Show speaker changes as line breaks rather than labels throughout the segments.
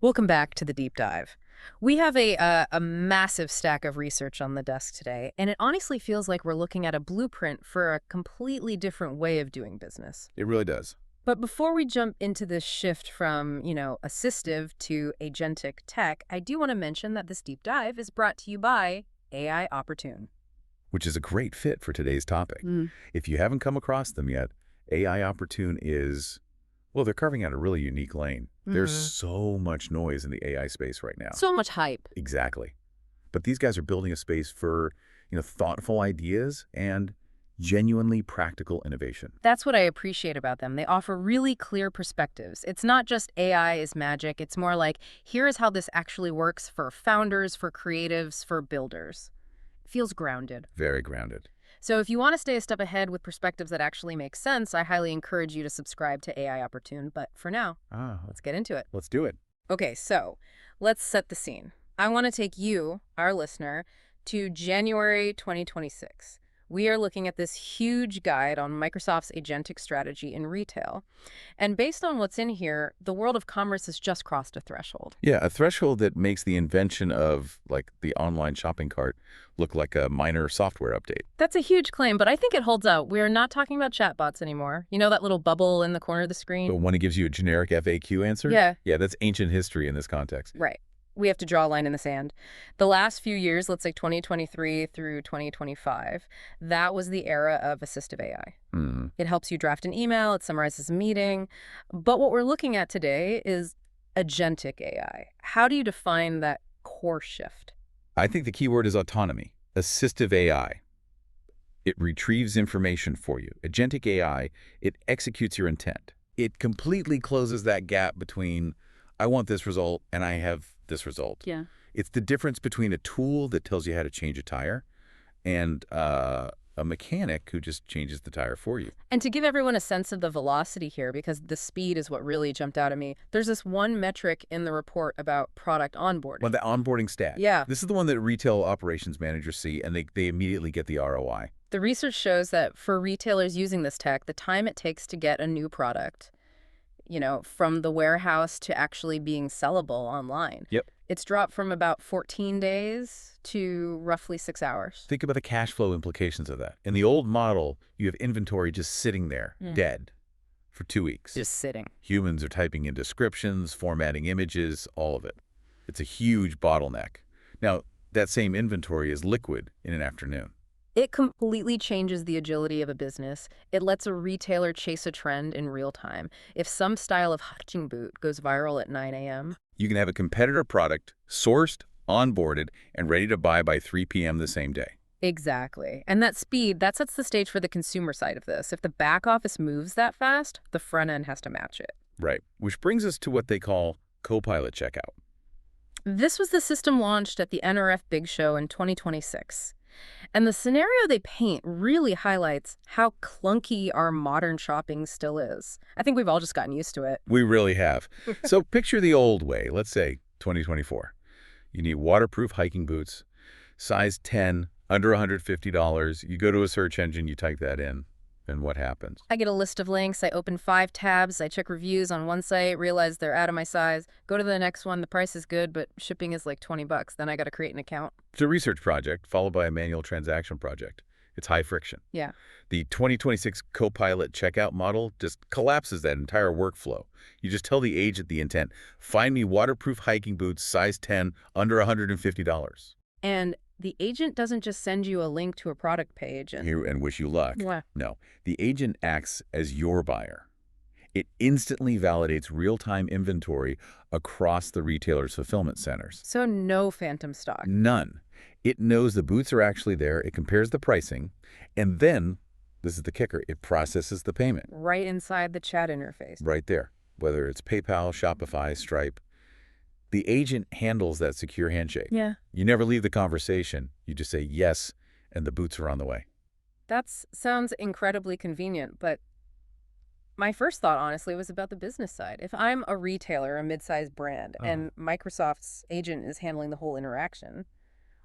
Welcome back to the deep dive. We have a massive stack of research on the desk today, and it honestly feels like we're looking at a blueprint for a completely different way of doing business.
It really does.
But before we jump into this shift from, assistive to agentic tech, I do want to mention that this deep dive is brought to you by AI Opportune.
Which is a great fit for today's topic.
Mm.
If you haven't come across them yet, AI Opportune is, well, they're carving out a really unique lane. There's so much noise in the AI space right now.
So much hype.
Exactly. But these guys are building a space for, thoughtful ideas and genuinely practical innovation.
That's what I appreciate about them. They offer really clear perspectives. It's not just AI is magic. It's more like, here is how this actually works for founders, for creatives, for builders. It feels grounded.
Very grounded.
So if you want to stay a step ahead with perspectives that actually make sense, I highly encourage you to subscribe to AI Opportune. But for now, let's get into it.
Let's do it.
Okay, so let's set the scene. I want to take you, our listener, to January 2026. We are looking at this huge guide on Microsoft's agentic strategy in retail. And based on what's in here, the world of commerce has just crossed a threshold.
Yeah, a threshold that makes the invention of, the online shopping cart look like a minor software update.
That's a huge claim, but I think it holds out. We're not talking about chatbots anymore. You know that little bubble in the corner of the screen?
But when it gives you a generic FAQ answer?
Yeah.
Yeah, that's ancient history in this context.
Right. We have to draw a line in the sand. The last few years, let's say 2023 through 2025, that was the era of assistive AI. It helps you draft an email, it summarizes a meeting. But what we're looking at today is agentic AI. How do you define that core shift?
I think the key word is autonomy. Assistive AI. It retrieves information for you. Agentic AI, it executes your intent. It completely closes that gap between, I want this result and I have this result.
Yeah.
It's the difference between a tool that tells you how to change a tire and a mechanic who just changes the tire for you.
And to give everyone a sense of the velocity here, because the speed is what really jumped out at me, there's this one metric in the report about product onboarding.
Well, the onboarding stat.
Yeah.
This is the one that retail operations managers see, and they immediately get the ROI.
The research shows that for retailers using this tech, the time it takes to get a new product, from the warehouse to actually being sellable online.
Yep.
It's dropped from about 14 days to roughly 6 hours.
Think about the cash flow implications of that. In the old model, you have inventory just sitting there, dead, for 2 weeks.
Just sitting.
Humans are typing in descriptions, formatting images, all of it. It's a huge bottleneck. Now, that same inventory is liquid in an afternoon.
It completely changes the agility of a business. It lets a retailer chase a trend in real time. If some style of hunting boot goes viral at 9 a.m.,
you can have a competitor product sourced, onboarded, and ready to buy by 3 p.m. the same day.
Exactly. And that speed, that sets the stage for the consumer side of this. If the back office moves that fast, the front end has to match it.
Right. Which brings us to what they call Copilot Checkout.
This was the system launched at the NRF Big Show in 2026. And the scenario they paint really highlights how clunky our modern shopping still is. I think we've all just gotten used to it.
We really have. So picture the old way, let's say 2024. You need waterproof hiking boots, size 10, under $150. You go to a search engine, you type that in, and what happens?
I get a list of links. I open 5 tabs. I check reviews on one site, realize they're out of my size. Go to the next one. The price is good, but shipping is like $20. Then I got to create an account.
It's a research project followed by a manual transaction project. It's high friction.
Yeah.
The 2026 Copilot Checkout model just collapses that entire workflow. You just tell the agent the intent. Find me waterproof hiking boots, size 10, under $150.
And the agent doesn't just send you a link to a product page
and wish you luck.
Yeah.
No, the agent acts as your buyer. It instantly validates real-time inventory across the retailer's fulfillment centers.
So no phantom stock.
None. It knows the boots are actually there, it compares the pricing, and then, this is the kicker, it processes the payment.
Right inside the chat interface.
Right there. Whether it's PayPal, Shopify, Stripe. The agent handles that secure handshake.
Yeah.
You never leave the conversation. You just say yes, and the boots are on the way.
That sounds incredibly convenient, but my first thought, honestly, was about the business side. If I'm a retailer, a mid-sized brand, and Microsoft's agent is handling the whole interaction,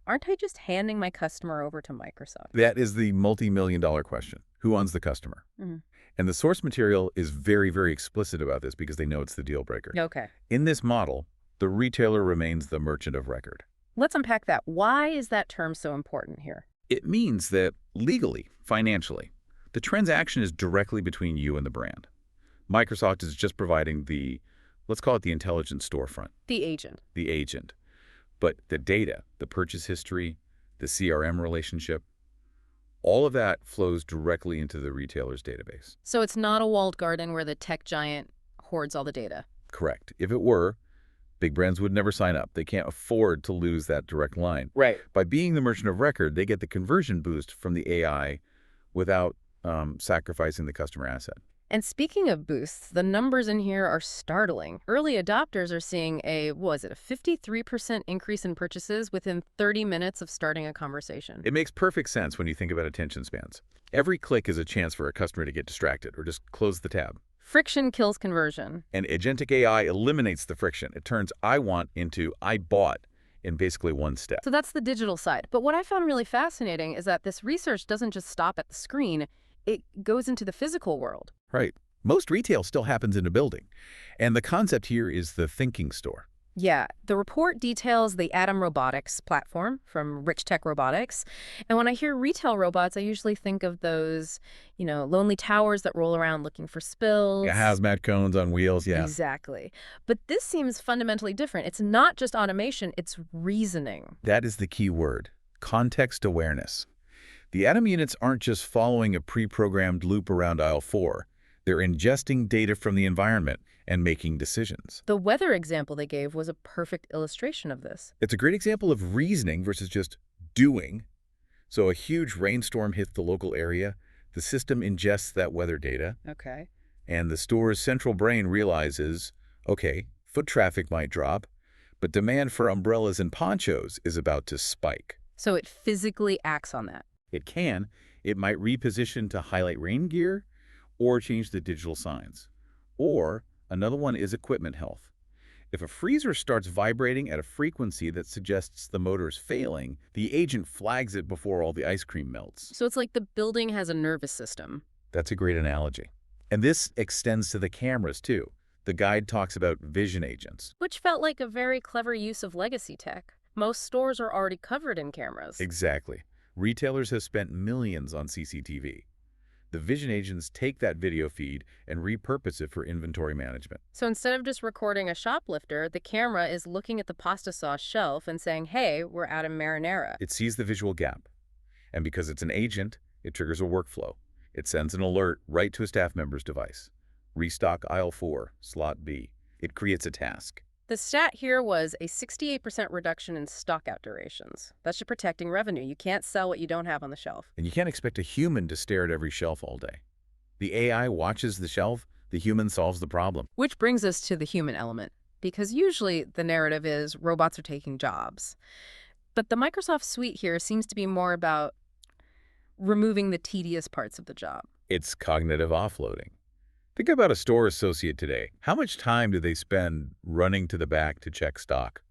aren't I just handing my customer over to Microsoft?
That is the multi-million-dollar question. Who owns the customer? And the source material is very, very explicit about this because they know it's the deal breaker.
Okay.
In this model, The retailer remains the merchant of record.
Let's unpack that. Why is that term so important here?
It means that legally, financially, the transaction is directly between you and the brand. Microsoft is just providing the, let's call it the intelligent storefront.
The agent.
The agent. But the data, the purchase history, the CRM relationship, all of that flows directly into the retailer's database.
So it's not a walled garden where the tech giant hoards all the data.
Correct. If it were, big brands would never sign up. They can't afford to lose that direct line.
Right.
By being the merchant of record, they get the conversion boost from the AI without sacrificing the customer asset.
And speaking of boosts, the numbers in here are startling. Early adopters are seeing a 53% increase in purchases within 30 minutes of starting a conversation.
It makes perfect sense when you think about attention spans. Every click is a chance for a customer to get distracted or just close the tab.
Friction kills conversion.
And Agentic AI eliminates the friction. It turns I want into I bought in basically one step.
So that's the digital side. But what I found really fascinating is that this research doesn't just stop at the screen. It goes into the physical world.
Right. Most retail still happens in a building. And the concept here is the thinking store.
Yeah, the report details the Atom Robotics platform from Rich Tech Robotics. And when I hear retail robots, I usually think of those, lonely towers that roll around looking for spills.
Yeah, hazmat cones on wheels, yeah.
Exactly. But this seems fundamentally different. It's not just automation, it's reasoning.
That is the key word, context awareness. The Atom units aren't just following a pre-programmed loop around aisle 4. They're ingesting data from the environment and making decisions.
The weather example they gave was a perfect illustration of this.
It's a great example of reasoning versus just doing. So a huge rainstorm hits the local area. The system ingests that weather data.
Okay.
And the store's central brain realizes, okay, foot traffic might drop, but demand for umbrellas and ponchos is about to spike.
So it physically acts on that.
It can. It might reposition to highlight rain gear or change the digital signs. Or another one is equipment health. If a freezer starts vibrating at a frequency that suggests the motor is failing, the agent flags it before all the ice cream melts.
So it's like the building has a nervous system.
That's a great analogy. And this extends to the cameras, too. The guide talks about vision agents.
Which felt like a very clever use of legacy tech. Most stores are already covered in cameras.
Exactly. Retailers have spent millions on CCTV. The vision agents take that video feed and repurpose it for inventory management.
So instead of just recording a shoplifter, the camera is looking at the pasta sauce shelf and saying, hey, we're out of marinara.
It sees the visual gap. And because it's an agent, it triggers a workflow. It sends an alert right to a staff member's device. Restock aisle 4, slot B. It creates a task.
The stat here was a 68% reduction in stockout durations. That's just protecting revenue. You can't sell what you don't have on the shelf.
And you can't expect a human to stare at every shelf all day. The AI watches the shelf, the human solves the problem.
Which brings us to the human element, because usually the narrative is robots are taking jobs. But the Microsoft suite here seems to be more about removing the tedious parts of the job.
It's cognitive offloading. Think about a store associate today. How much time do they spend running to the back to check stock?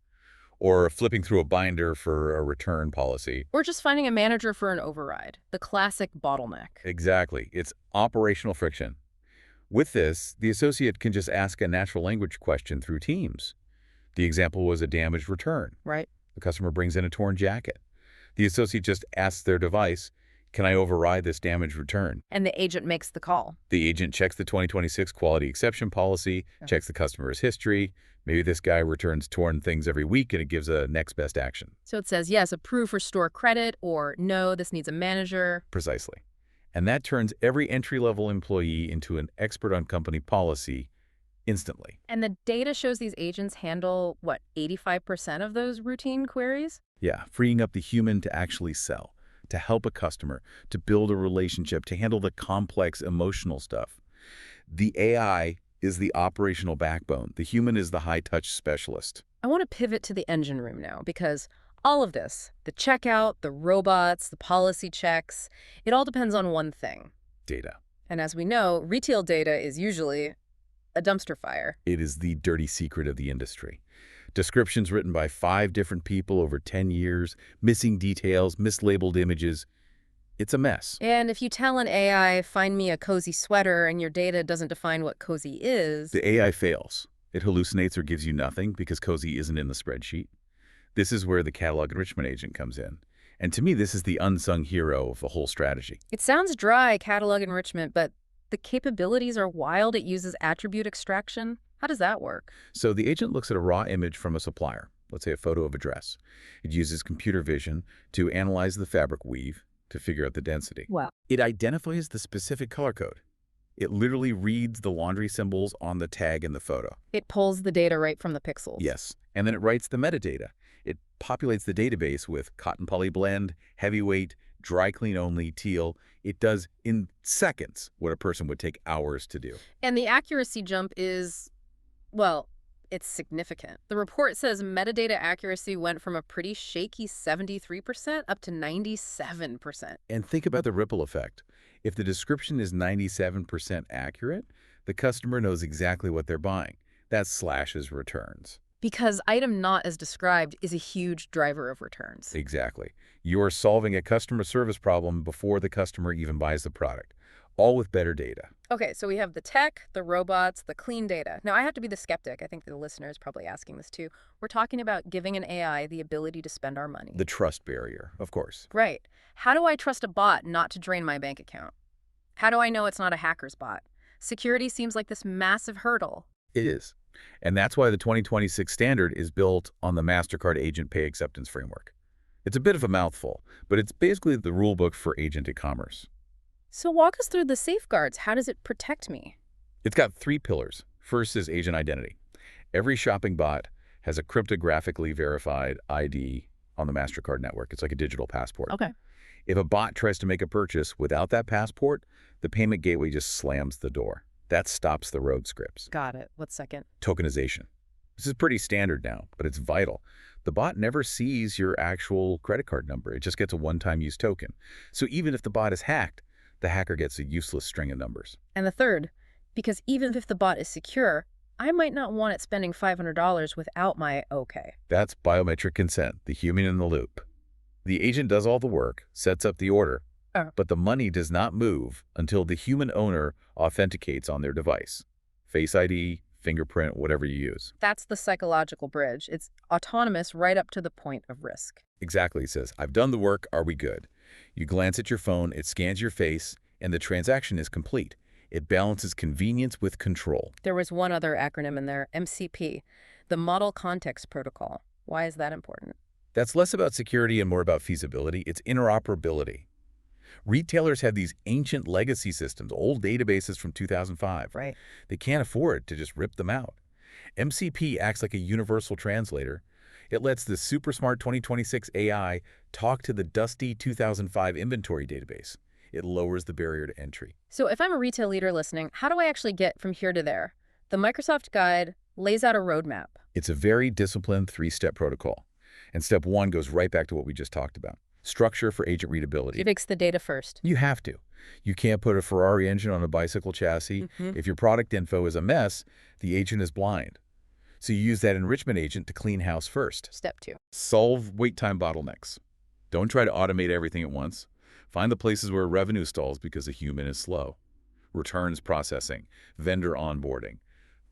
Or flipping through a binder for a return policy?
Or just finding a manager for an override, the classic bottleneck.
Exactly. It's operational friction. With this, the associate can just ask a natural language question through Teams. The example was a damaged return.
Right.
The customer brings in a torn jacket. The associate just asks their device, can I override this damaged return?
And the agent makes the call.
The agent checks the 2026 quality exception policy, checks the customer's history. Maybe this guy returns torn things every week and it gives a next best action.
So it says, yes, approve for store credit, or no, this needs a manager.
Precisely. And that turns every entry-level employee into an expert on company policy instantly.
And the data shows these agents handle, 85% of those routine queries?
Yeah, freeing up the human to actually sell, to help a customer, to build a relationship, to handle the complex emotional stuff. The AI is the operational backbone. The human is the high-touch specialist.
I want to pivot to the engine room now, because all of this, the checkout, the robots, the policy checks, it all depends on one thing.
Data.
And as we know, retail data is usually a dumpster fire.
It is the dirty secret of the industry. Descriptions written by 5 different people over 10 years, missing details, mislabeled images. It's a mess.
And if you tell an AI, find me a cozy sweater, and your data doesn't define what cozy is...
The AI fails. It hallucinates or gives you nothing because Cozy isn't in the spreadsheet. This is where the catalog enrichment agent comes in. And to me, this is the unsung hero of the whole strategy.
It sounds dry, catalog enrichment, but the capabilities are wild. It uses attribute extraction. How does that work?
So the agent looks at a raw image from a supplier, let's say a photo of a dress. It uses computer vision to analyze the fabric weave to figure out the density.
Wow.
It identifies the specific color code. It literally reads the laundry symbols on the tag in the photo.
It pulls the data right from the pixels.
Yes, and then it writes the metadata. It populates the database with cotton poly blend, heavyweight, dry clean only, teal. It does in seconds what a person would take hours to do.
And the accuracy jump is, well, it's significant. The report says metadata accuracy went from a pretty shaky 73% up to 97%.
And think about the ripple effect. If the description is 97% accurate, the customer knows exactly what they're buying. That slashes returns.
Because item not as described is a huge driver of returns.
Exactly. You're solving a customer service problem before the customer even buys the product, all with better data.
Okay, so we have the tech, the robots, the clean data. Now, I have to be the skeptic. I think the listener is probably asking this too. We're talking about giving an AI the ability to spend our money.
The trust barrier, of course.
Right. How do I trust a bot not to drain my bank account? How do I know it's not a hacker's bot? Security seems like this massive hurdle.
It is. And that's why the 2026 standard is built on the MasterCard Agent Pay Acceptance Framework. It's a bit of a mouthful, but it's basically the rulebook for agentic commerce.
So walk us through the safeguards. How does it protect me?
It's got 3 pillars. First is agent identity. Every shopping bot has a cryptographically verified ID on the MasterCard network. It's like a digital passport.
Okay.
If a bot tries to make a purchase without that passport, the payment gateway just slams the door. That stops the road scripts.
Got it. What's second?
Tokenization. This is pretty standard now, but it's vital. The bot never sees your actual credit card number. It just gets a one-time use token. So even if the bot is hacked, the hacker gets a useless string of numbers.
And the third, because even if the bot is secure, I might not want it spending $500 without my okay.
That's biometric consent, the human in the loop. The agent does all the work, sets up the order, but the money does not move until the human owner authenticates on their device. Face ID, fingerprint, whatever you use.
That's the psychological bridge. It's autonomous right up to the point of risk.
Exactly. It says, I've done the work, are we good? You glance at your phone, it scans your face, and the transaction is complete. It balances convenience with control.
There was one other acronym in there, MCP, the Model Context Protocol. Why is that important?
That's less about security and more about feasibility. It's interoperability. Retailers have these ancient legacy systems, old databases from 2005.
Right.
They can't afford to just rip them out. MCP acts like a universal translator. It lets the super smart 2026 AI talk to the dusty 2005 inventory database. It lowers the barrier to entry.
So if I'm a retail leader listening, how do I actually get from here to there? The Microsoft Guide lays out a roadmap.
It's a very disciplined 3-step protocol. And step 1 goes right back to what we just talked about. Structure for agent readability.
You fix the data first.
You have to. You can't put a Ferrari engine on a bicycle chassis. If your product info is a mess, the agent is blind. So you use that enrichment agent to clean house first.
Step 2.
Solve wait time bottlenecks. Don't try to automate everything at once. Find the places where revenue stalls because a human is slow. Returns processing, vendor onboarding.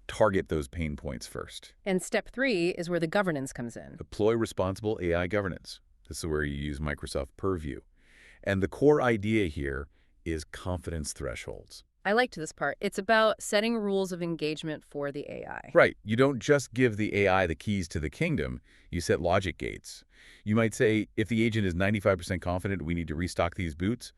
Target those pain points first.
And step 3 is where the governance comes in.
Deploy responsible AI governance. This is where you use Microsoft Purview. And the core idea here is confidence thresholds.
I liked this part. It's about setting rules of engagement for the AI.
Right. You don't just give the AI the keys to the kingdom. You set logic gates. You might say, if the agent is 95% confident we need to restock these boots,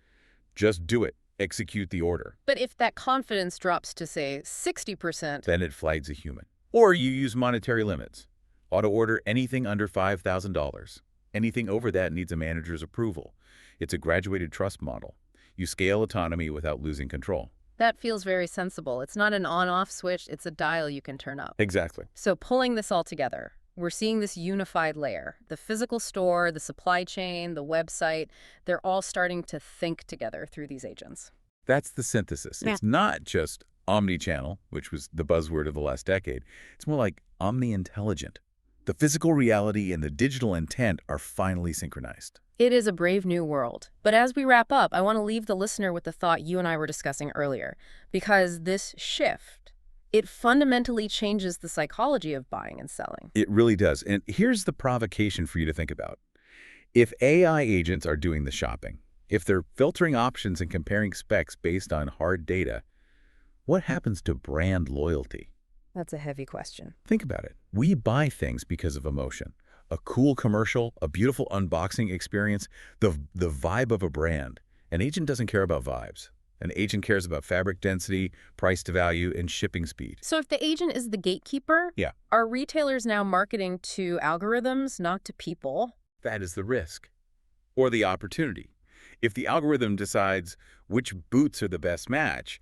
just do it. Execute the order.
But if that confidence drops to, say, 60%,
then it flags a human. Or you use monetary limits. Auto order anything under $5,000. Anything over that needs a manager's approval. It's a graduated trust model. You scale autonomy without losing control.
that feels very sensible. It's not an on-off switch, it's a dial you can turn up.
Exactly.
So pulling this all together, we're seeing this unified layer. The physical store, the supply chain, the website, they're all starting to think together through these agents.
That's the synthesis.
Yeah.
It's not just omni-channel, which was the buzzword of the last decade. It's more like omni-intelligent. The physical reality and the digital intent are finally synchronized.
It is a brave new world. But as we wrap up, I want to leave the listener with the thought you and I were discussing earlier, because this shift It fundamentally changes the psychology of buying and selling.
It really does. And here's the provocation for you to think about. If AI agents are doing the shopping, if they're filtering options and comparing specs based on hard data, what happens to brand loyalty?
That's a heavy question.
Think about it. We buy things because of emotion. A cool commercial, a beautiful unboxing experience, the vibe of a brand. An agent doesn't care about vibes. An agent cares about fabric density, price to value, and shipping speed.
So if the agent is the gatekeeper,
Yeah.
are retailers now marketing to algorithms, not to people?
That is the risk. Or the opportunity. If the algorithm decides which boots are the best match,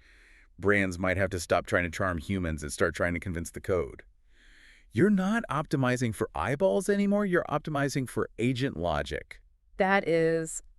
brands might have to stop trying to charm humans and start trying to convince the code. You're not optimizing for eyeballs anymore, you're optimizing for agent logic.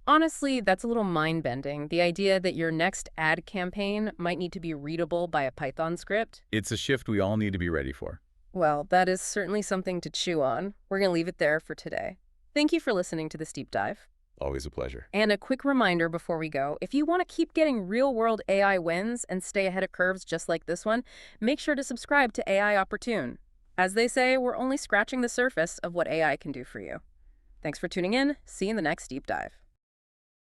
Honestly, that's a little mind-bending. The idea that your next ad campaign might need to be readable by a Python script.
It's a shift we all need to be ready for.
Well, that is certainly something to chew on. We're going to leave it there for today. Thank you for listening to this deep dive.
Always a pleasure.
And a quick reminder before we go, if you want to keep getting real-world AI wins and stay ahead of curves just like this one, make sure to subscribe to AI Opportune. As they say, we're only scratching the surface of what AI can do for you. Thanks for tuning in. See you in the next deep dive.